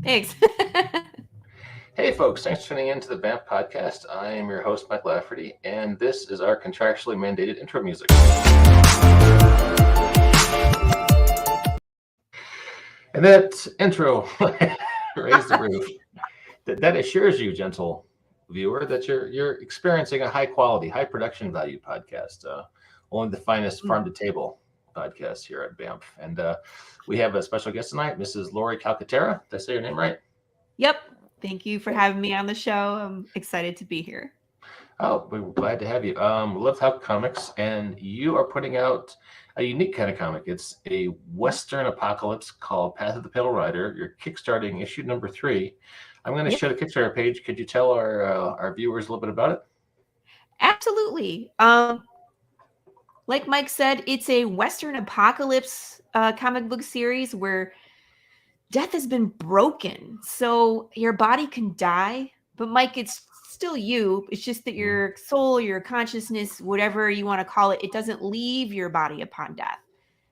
Thanks. Hey, folks, thanks for tuning in to the Vamp Podcast. I am your host, Mike Lafferty, and this is our contractually mandated intro music. And that intro raised the roof. That assures you, gentle viewer, that you're experiencing a high quality, high production value podcast. Only the finest farm to table podcast here at Vamp. And we have a special guest tonight, Mrs. Laurie Calcaterra. Did I say your name right? Yep. Thank you for having me on the show. I'm excited to be here. Oh, we're glad to have you. We love Help Comics, and you are putting out a unique kind of comic. It's a Western apocalypse called Path of the Pale Rider. You're kickstarting issue number 3. I'm going to Yep. share the Kickstarter page. Could you tell our viewers a little bit about it? Absolutely. Like Mike said, it's a Western apocalypse comic book series where death has been broken. So your body can die, but Mike, it's still you. It's just that your soul, your consciousness, whatever you want to call it, it doesn't leave your body upon death.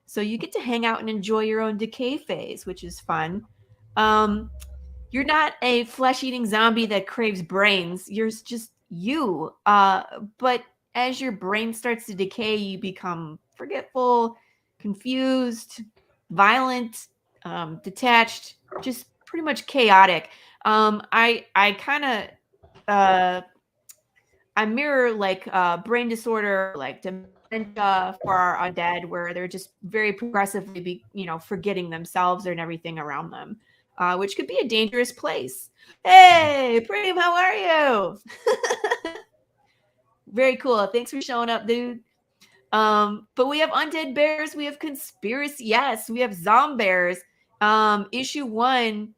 So you get to hang out and enjoy your own decay phase, which is fun. Um, you're not a flesh-eating zombie that craves brains. You're just you. But as your brain starts to decay, you become forgetful, confused, violent, detached, just pretty much chaotic. I kind of uh, I mirror like brain disorder, like dementia for our undead, where they're just very progressively, forgetting themselves and everything around them, which could be a dangerous place. Hey, Preem, how are you? Very cool. Thanks for showing up, dude. But we have undead bears, we have conspiracy, yes, we have zombears. Issue 1,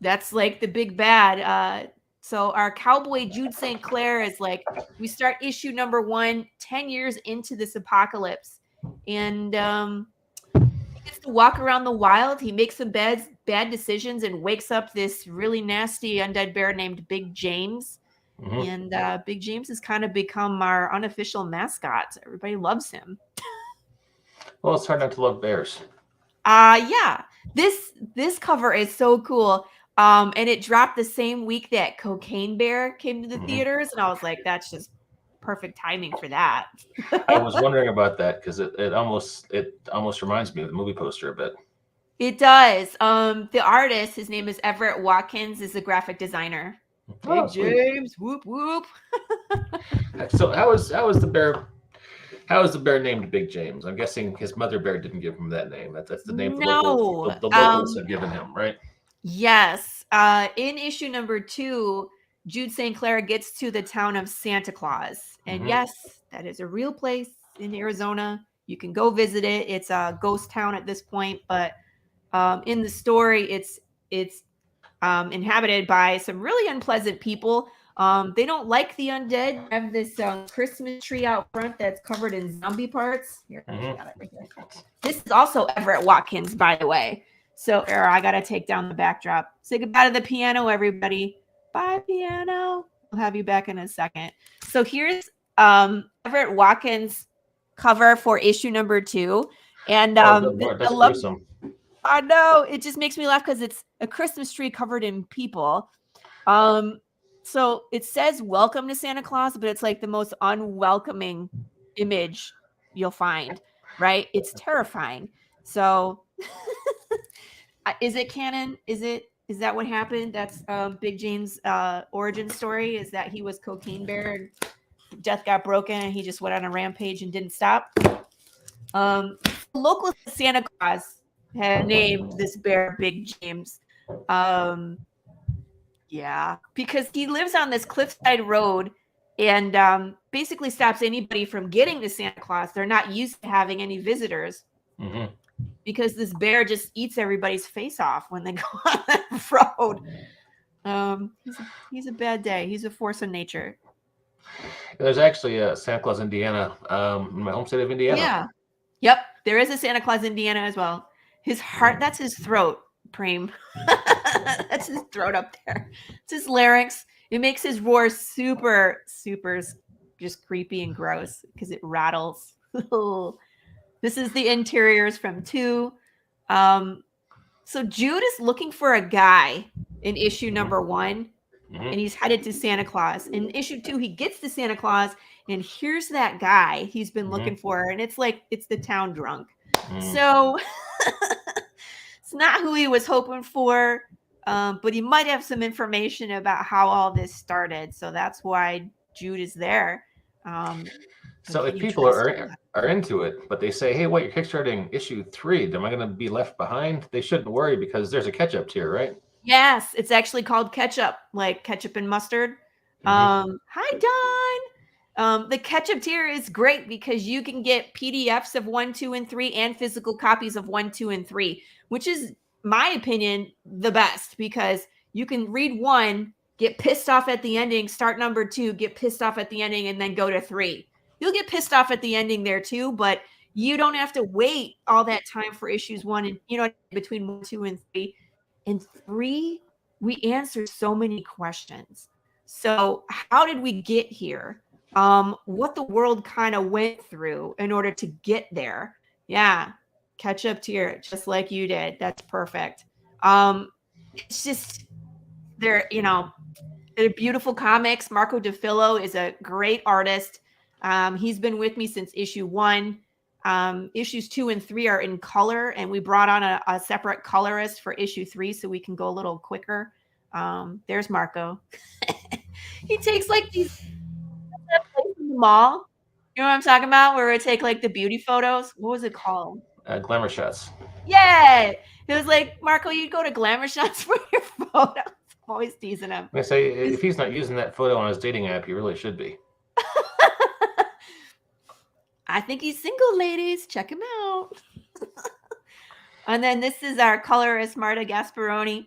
that's like the big bad. So our cowboy Jude St. Clair is like, we start issue number 1, 10 years into this apocalypse. And he gets to walk around the wild. He makes some bad decisions and wakes up this really nasty undead bear named Big James. Mm-hmm. And Big James has kind of become our unofficial mascot. Everybody loves him. Well, it's hard not to love bears. Yeah. This cover is so cool. And it dropped the same week that Cocaine Bear came to the Mm-hmm. theaters, and I was like, that's just perfect timing for that. I was wondering about that because it almost reminds me of the movie poster a bit. It does. The artist, his name is Everett Watkins, is a graphic designer. Oh, Big sweet. James, whoop whoop. So how was the bear named Big James? I'm guessing his mother bear didn't give him that name. That's the name No. the locals have given him, right? Yes. In issue number 2, Jude St. Clair gets to the town of Santa Claus. And Mm-hmm. yes, that is a real place in Arizona. You can go visit it. It's a ghost town at this point, but in the story, it's inhabited by some really unpleasant people. They don't like the undead. They have this Christmas tree out front that's covered in zombie parts. Here, I Mm-hmm. got it right here. This is also Everett Watkins, by the way. So, I gotta take down the backdrop. Say goodbye to the piano, everybody. Bye, piano. We'll have you back in a second. So here's Everett Watkins cover for issue number 2, and Oh, good the, lord, the that's love. gruesome. I know, it just makes me laugh because it's a Christmas tree covered in people. Um, so it says "Welcome to Santa Claus," but it's like the most unwelcoming image you'll find. Right? It's terrifying. So is it canon? Is that what happened? That's Big James' origin story. Is that he was Cocaine Bear and death got broken and he just went on a rampage and didn't stop? Local Santa Claus had named this bear Big James. Um, yeah, because he lives on this cliffside road and basically stops anybody from getting to Santa Claus. They're not used to having any visitors Mm-hmm. because this bear just eats everybody's face off when they go on that road. He's a bad day. He's a force of nature. There's actually a Santa Claus, Indiana, in my home state of Indiana. Yeah. Yep. There is a Santa Claus, Indiana as well. His heart, that's his throat, Preem. That's his throat up there. It's his larynx. It makes his roar super, super just creepy and gross because it rattles. This is the interiors from 2. So Jude is looking for a guy. in issue number 1, and he's headed to Santa Claus. In issue 2, he gets to Santa Claus, and here's that guy he's been looking for, and it's like it's the town drunk. So it's not who he was hoping for, but he might have some information about how all this started. So that's why Jude is there. So if people are into it, but they say, "Hey, what, you're kickstarting issue 3? Am I going to be left behind?" They shouldn't worry because there's a catch-up tier, right? Yes, it's actually called ketchup, like ketchup and mustard. Hi, Don. The ketchup tier is great because you can get PDFs of 1, 2, and 3 and physical copies of 1, 2, and 3, which is, my opinion, the best because you can read 1, get pissed off at the ending, start number 2, get pissed off at the ending, and then go to 3. You'll get pissed off at the ending there too, but you don't have to wait all that time for issues 1 and between 1, 2, and 3. In 3, we answered so many questions. So how did we get here? What the world kind of went through in order to get there. Yeah, catch up tier, just like you did. That's perfect. It's just they're beautiful comics. Marco DeFillo is a great artist. He's been with me since issue 1. Issues 2 and 3 are in color, and we brought on a separate colorist for issue 3 so we can go a little quicker. There's Marco. He takes like these place in the mall. You know what I'm talking about? Where we take like the beauty photos. What was it called? Glamour shots. Yeah. It was like, Marco, you'd go to Glamour Shots for your photos. I'm always teasing him. I say, if he's not using that photo on his dating app, he really should be. I think he's single, ladies. Check him out. And then this is our colorist, Marta Gasparoni.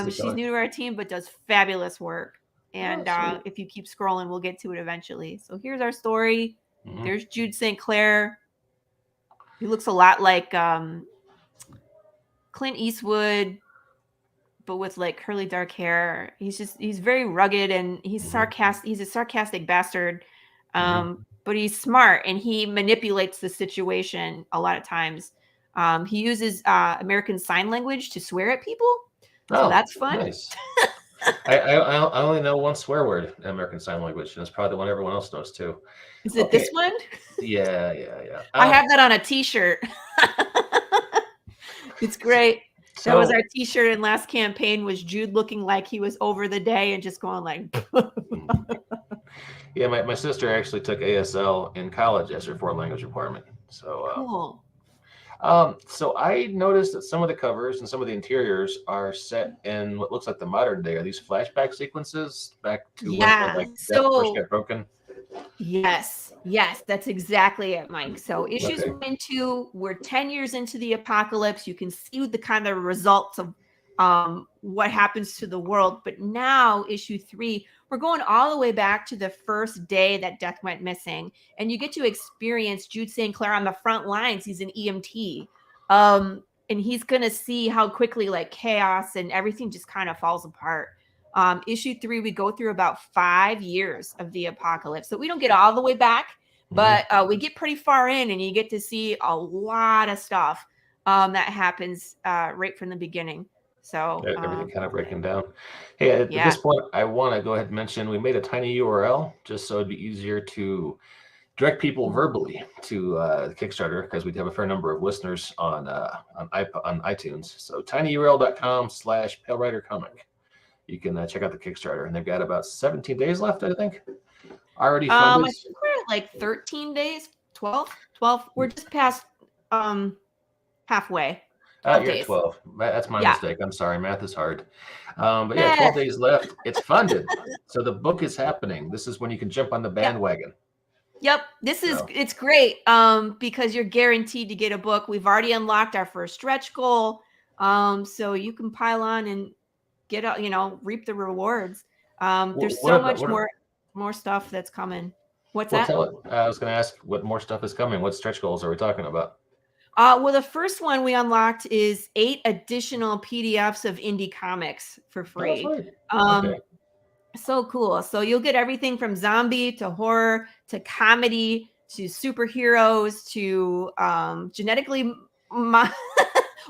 She's new to our team, but does fabulous work. And if you keep scrolling, we'll get to it eventually. So here's our story. There's Jude St. Clair. He looks a lot like Clint Eastwood, but with like curly dark hair. He's very rugged and he's sarcastic. He's a sarcastic bastard. But he's smart and he manipulates the situation a lot of times. He uses American Sign Language to swear at people. So that's fun. Nice. I only know one swear word in American Sign Language, and it's probably the one everyone else knows too. Is it this one? Yeah. I have that on a t-shirt. It's great. That was our t-shirt in last campaign, was Jude looking like he was over the day and just going like... Yeah, my sister actually took ASL in college as her foreign language requirement. So cool. So I noticed that some of the covers and some of the interiors are set in what looks like the modern day. Are these flashback sequences back to when Death first got broken? Yes, that's exactly it, Mike. So issues 1 and 2, we're 10 years into the apocalypse. You can see the kind of results of what happens to the world. But now issue 3, we're going all the way back to the first day that Death went missing. And you get to experience Jude St. Clair on the front lines. He's an EMT. And he's going to see how quickly like chaos and everything just kind of falls apart. Issue 3, we go through about 5 years of the apocalypse. So we don't get all the way back, but we get pretty far in and you get to see a lot of stuff that happens right from the beginning. So everything kind of breaking down. Hey, at this point, I want to go ahead and mention we made a tiny URL just so it'd be easier to direct people verbally to the Kickstarter, because we have a fair number of listeners on iTunes. So tinyurl.com/PaleRiderComic. You can check out the Kickstarter, and they've got about 17 days left, I think. Already funded. I think we're at like 13 days, 12. We're just past halfway. You're 12. That's my mistake. I'm sorry. Math is hard. But 12 days left. It's funded. So the book is happening. This is when you can jump on the bandwagon. Yep. It's great because you're guaranteed to get a book. We've already unlocked our first stretch goal. So you can pile on and get reap the rewards. There's so much more stuff that's coming. What's that? I was going to ask what more stuff is coming. What stretch goals are we talking about? Well, the first one we unlocked is 8 additional PDFs of indie comics for free. So cool. So you'll get everything from zombie to horror to comedy to superheroes to genetically...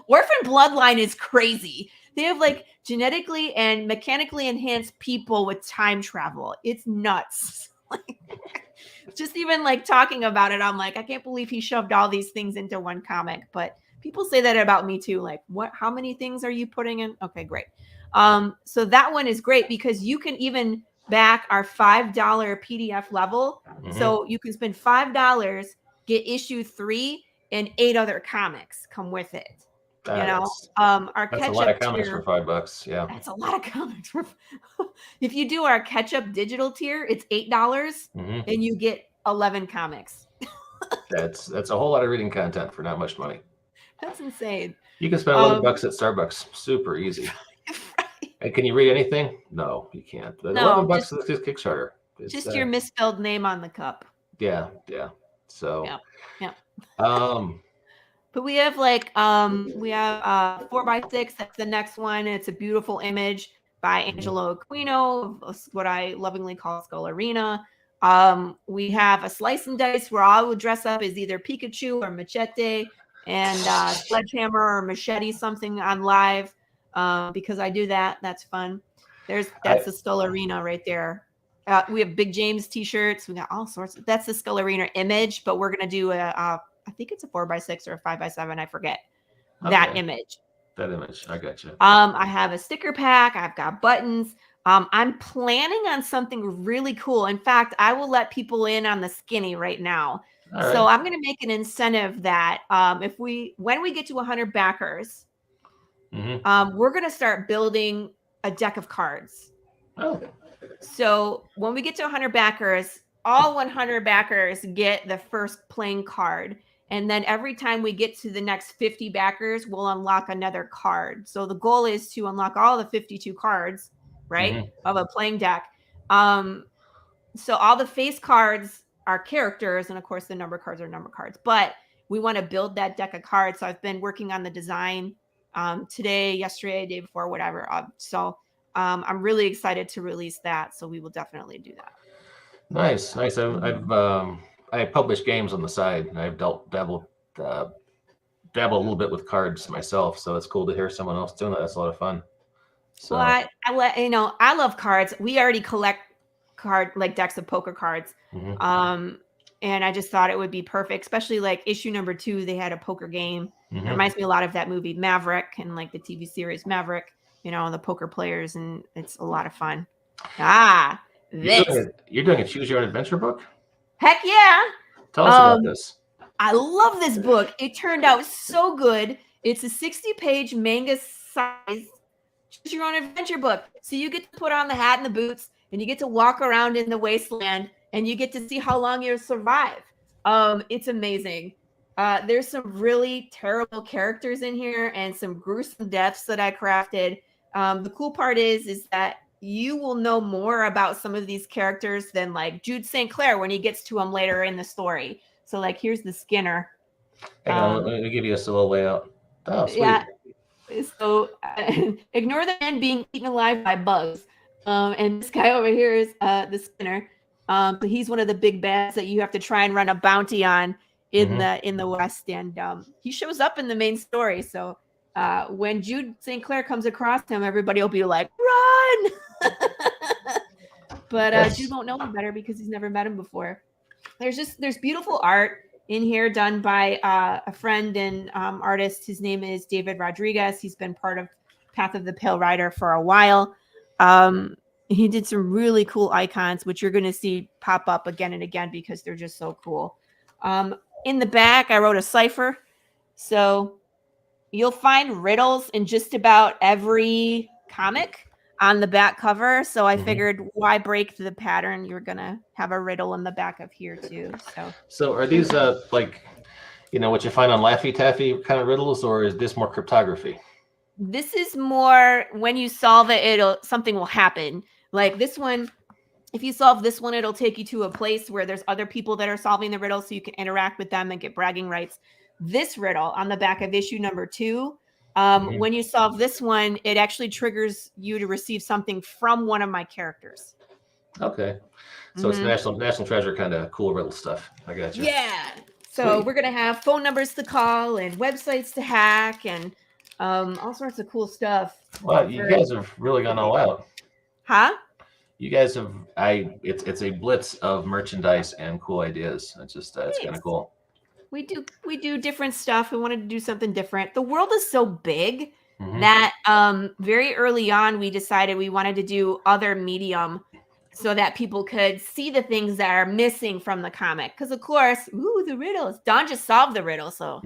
Orphan Bloodline is crazy. They have like genetically and mechanically enhanced people with time travel. It's nuts. Like, just even like talking about it, I'm like, I can't believe he shoved all these things into one comic. But people say that about me too. Like, what? How many things are you putting in? Okay, great. So that one is great because you can even back our $5 PDF level. So you can spend $5, get issue 3, and 8 other comics come with it. That's Our that's a lot of catch-up comics for tier, $5. Yeah. that's a lot of comics. If you do our catch-up digital tier, it's $8 and you get 11 comics. That's a whole lot of reading content for not much money. That's insane. You can spend $11 at Starbucks. Super easy. Right. And can you read anything? No, you can't. But No, $11 for this Kickstarter. just your misspelled name on the cup. Yeah. So Yeah. um But we have like we have 4x6. That's the next one. It's a beautiful image by Angelo Aquino, what I lovingly call Skull Arena. We have a slice and dice where I would dress up as either Pikachu or Machete, and Sledgehammer or Machete something on live, because I do that. That's fun. That's the Skull Arena right there. We have Big James t-shirts. We got all sorts. That's the Skull Arena image, but we're gonna do I think it's a 4x6 or a 5x7. I forget that image. That image. I got you. I have a sticker pack. I've got buttons. I'm planning on something really cool. In fact, I will let people in on the skinny right now. So I'm going to make an incentive that when we get to 100 backers, we're going to start building a deck of cards. Oh. So when we get to 100 backers, all 100 backers get the first playing card. And then every time we get to the next 50 backers, we'll unlock another card. So the goal is to unlock all the 52 cards, right, of a playing deck. So all the face cards are characters, and of course the number cards are number cards. But we want to build that deck of cards. So I've been working on the design today, yesterday, day before, whatever. I'm really excited to release that. So we will definitely do that. Nice. I publish games on the side, and I've dabbled a little bit with cards myself. So it's cool to hear someone else doing that. That's a lot of fun. So well, I love cards. We already collect decks of poker cards. And I just thought it would be perfect, especially like issue number 2, they had a poker game. It reminds me a lot of that movie Maverick and like the TV series Maverick, the poker players, and it's a lot of fun. You're doing a choose your own adventure book? Heck yeah. Tell us about this. I love this book. It turned out so good. It's a 60-page manga size choose your own adventure book. So you get to put on the hat and the boots, and you get to walk around in the wasteland, and you get to see how long you'll survive. It's amazing. There's some really terrible characters in here and some gruesome deaths that I crafted. The cool part is that you will know more about some of these characters than like Jude St. Clair when he gets to them later in the story. So like, here's the Skinner. Hang on, let me give you a little layout. Oh, sweet. Yeah. So ignore the man being eaten alive by bugs. And this guy over here is the Skinner. So he's one of the big bads that you have to try and run a bounty on in the West. And he shows up in the main story. So when Jude St. Clair comes across him, everybody will be like, run! But Jude won't know him better because he's never met him before. There's beautiful art in here done by a friend and artist. His name is David Rodriguez. He's been part of Path of the Pale Rider for a while. He did some really cool icons, which you're going to see pop up again and again because they're just so cool. In the back, I wrote a cipher. So you'll find riddles in just about every comic on the back cover. So I figured, why break the pattern? You're going to have a riddle in the back of here too. So are these like, what you find on Laffy Taffy kind of riddles, or is this more cryptography? This is more when you solve it, something will happen. Like this one, if you solve this one, it'll take you to a place where there's other people that are solving the riddle so you can interact with them and get bragging rights. This riddle on the back of issue number 2, when you solve this one, it actually triggers you to receive something from one of my characters. Okay. So it's national treasure kind of cool riddle stuff. I got you. Yeah. So we're going to have phone numbers to call and websites to hack and All sorts of cool stuff. Well, you guys have really gone all out. Huh? You guys have it's a blitz of merchandise and cool ideas. It's kind of cool. We do different stuff. We wanted to do something different. The world is so big Mhm. that very early on we decided we wanted to do other medium so that people could see the things that are missing from the comic. Because of course, the riddles. Don just solved the riddle, so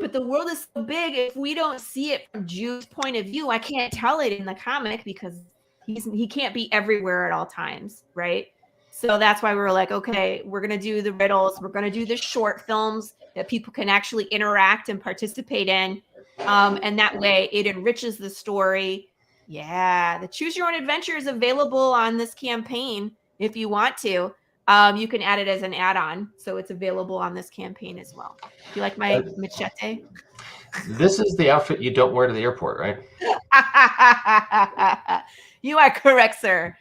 but the world is so big. If we don't see it from Jude's point of view, I can't tell it in the comic because he can't be everywhere at all times, right? So that's why we were like, okay, we're gonna do the riddles, we're gonna do the short films that people can actually interact and participate in, and that way it enriches the story. Yeah, the Choose Your Own Adventure is available on this campaign if you want to. You can add it as an add-on, so it's available on this campaign as well. Do you like my machete? This is the outfit you don't wear to the airport, right? You are correct, sir.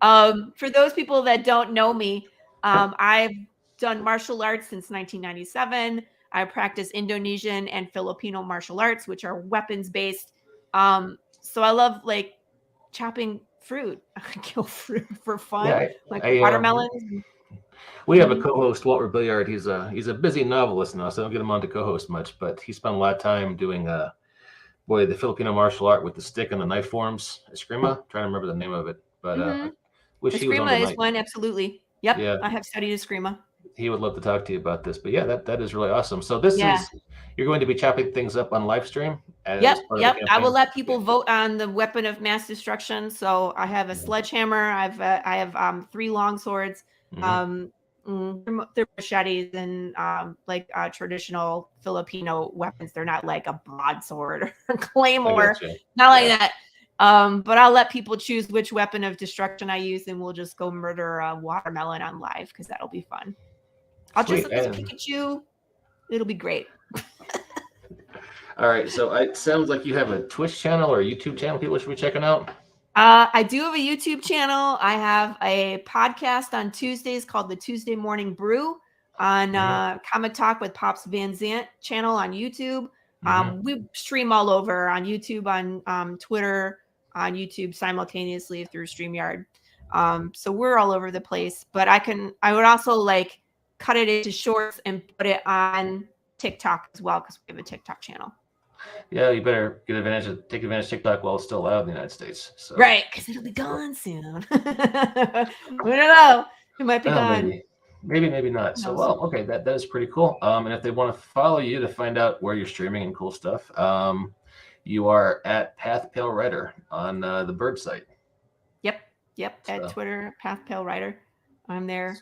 For those people that don't know me, I've done martial arts since 1997. I practice Indonesian and Filipino martial arts, which are weapons based. So I love like chopping fruit. I kill fruit for fun, Yeah, like I watermelons. we have a co-host, Walter Billiard. He's a busy novelist now, so I don't get him on to co-host much. But he spent a lot of time doing the Filipino martial art with the stick and the knife forms. Eskrima, trying to remember the name of it, but wish he was on Eskrima is tonight. one, absolutely. Yep, Yeah, I have studied Eskrima. he would love to talk to you about this. But yeah, that is really awesome. So this is you're going to be chopping things up on live stream as part of the Yep. I will campaign? let people vote on the weapon of mass destruction. So I have a sledgehammer. I have 3 long swords. They're machetes and like traditional Filipino weapons. They're not like a broadsword or claymore, not like that. But I'll let people choose which weapon of destruction I use, and we'll just go murder a watermelon on live because that'll be fun. I'll dress up as Pikachu. It'll be great. All right, so it sounds like you have a Twitch channel or a YouTube channel people should be checking out. I do have a YouTube channel. I have a podcast on Tuesdays called the Tuesday Morning Brew on Comic Talk with Pops Van Zant channel on YouTube. We stream all over on YouTube, on Twitter, on YouTube simultaneously through StreamYard. So we're all over the place. But I would also like cut it into shorts and put it on TikTok as well because we have a TikTok channel. Yeah, you better take advantage of TikTok while it's still allowed in the United States. So. Right, because it'll be gone soon. We don't know. It might be gone. Maybe not. So, well, okay, that is pretty cool. And if they want to follow you to find out where you're streaming and cool stuff, you are at Path Pale Writer on the Bird site. Yep. So. At Twitter, Path Pale Writer. I'm there.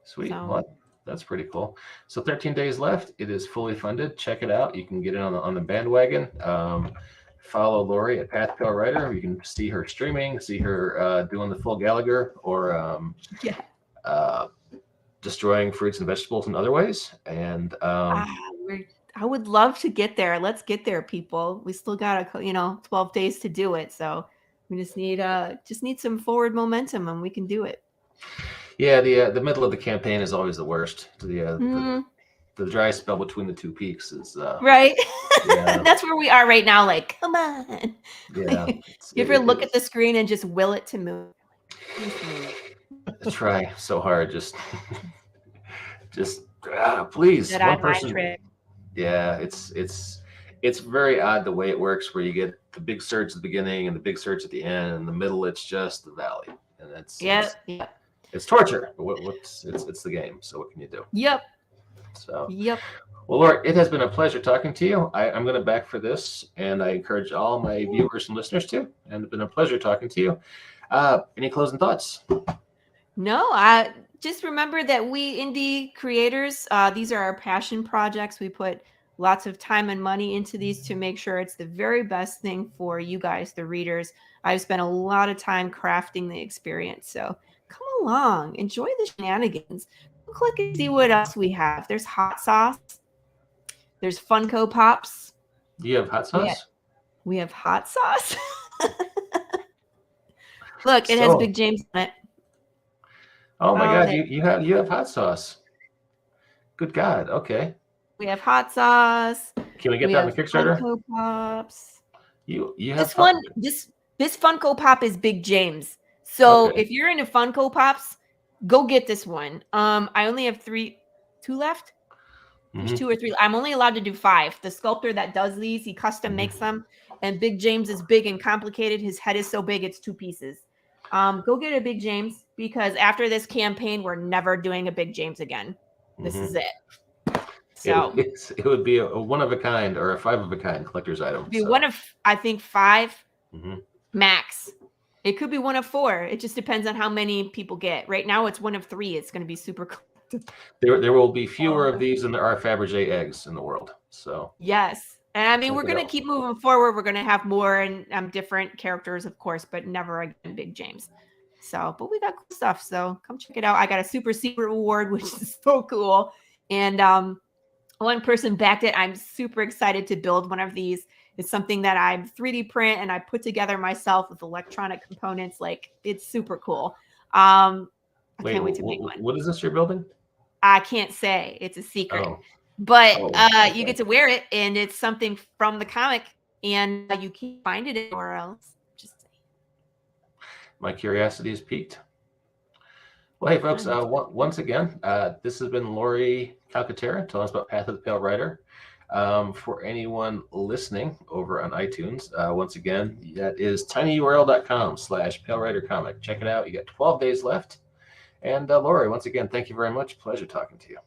Sweet. So. Well, that's pretty cool. So 13 days left. It is fully funded. Check it out. You can get in on the bandwagon. Follow Laurie at Path Pale Writer. You can see her streaming, see her doing the full Gallagher or destroying fruits and vegetables in other ways. And I would love to get there. Let's get there, people. We still got 12 days to do it. So we just need some forward momentum, and we can do it. Yeah, the middle of the campaign is always the worst. The dry spell between the two peaks is right. Yeah. That's where we are right now. Like, come on. Yeah. You ever look at the screen and just will it to move? I try so hard. Just please. That one person. Trick. Yeah, it's very odd the way it works, where you get the big surge at the beginning and the big surge at the end, and in the middle it's just the valley, and it's torture. But it's the game. So what can you do? Yep. So. Yep. Well, Laurie, it has been a pleasure talking to you. I'm going to back for this, and I encourage all my viewers and listeners to. And it's been a pleasure talking to you. Any closing thoughts? No, I just remember that we indie creators, these are our passion projects. We put lots of time and money into these to make sure it's the very best thing for you guys, the readers. I've spent a lot of time crafting the experience. So come along, enjoy the shenanigans. Click and see what else we have. There's hot sauce. There's Funko Pops. Do you have hot sauce? We have hot sauce. Look, it has Big James on it. Oh my God, you have hot sauce. Good God. Okay. We have hot sauce. Can we get We that on have the Kickstarter? Funko Pops. You have This fun. one, this Funko Pop is Big James. So Okay. if you're into Funko Pops, go get this one. I only have two left. There's Mhm. 2 or 3. I'm only allowed to do 5. The sculptor that does these, he custom Mhm. makes them. And Big James is big and complicated. His head is so big, it's 2 pieces. Go get a Big James because after this campaign, we're never doing a Big James again. This Mhm. is it. So It would be a one of a kind or a 5 of a kind collector's item. be So. one of, I think, 5 Mhm. max. It could be one of 4. It just depends on how many people get. Right now, it's one of 3. It's going to be super cool. There will be fewer of these than there are Fabergé eggs in the world. So Yes. And I mean, check we're it going to out. keep moving forward. We're going to have more and different characters, of course, but never again Big James. So, but we got cool stuff. So come check it out. I got a super secret reward, which is so cool. And one person backed it. I'm super excited to build one of these. It's something that I 3D print and I put together myself with electronic components. Like it's super cool. I Wait, can't wait to make one. what is this you're building? I can't say. It's a secret. Oh. But Okay. you get to wear it, and it's something from the comic, and you can't find it anywhere else. Just saying. My curiosity is piqued. Well, hey, folks, once again, this has been Laurie Calcaterran telling us about Path of the Pale Rider. For anyone listening over on iTunes, once again, that is tinyurl.com/Pale Rider Comic. Check it out. You got 12 days left. And Laurie, once again, thank you very much. Pleasure talking to you.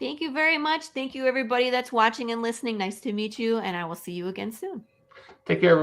Thank you very much. Thank you, everybody that's watching and listening. Nice to meet you, and I will see you again soon. Take care, everybody.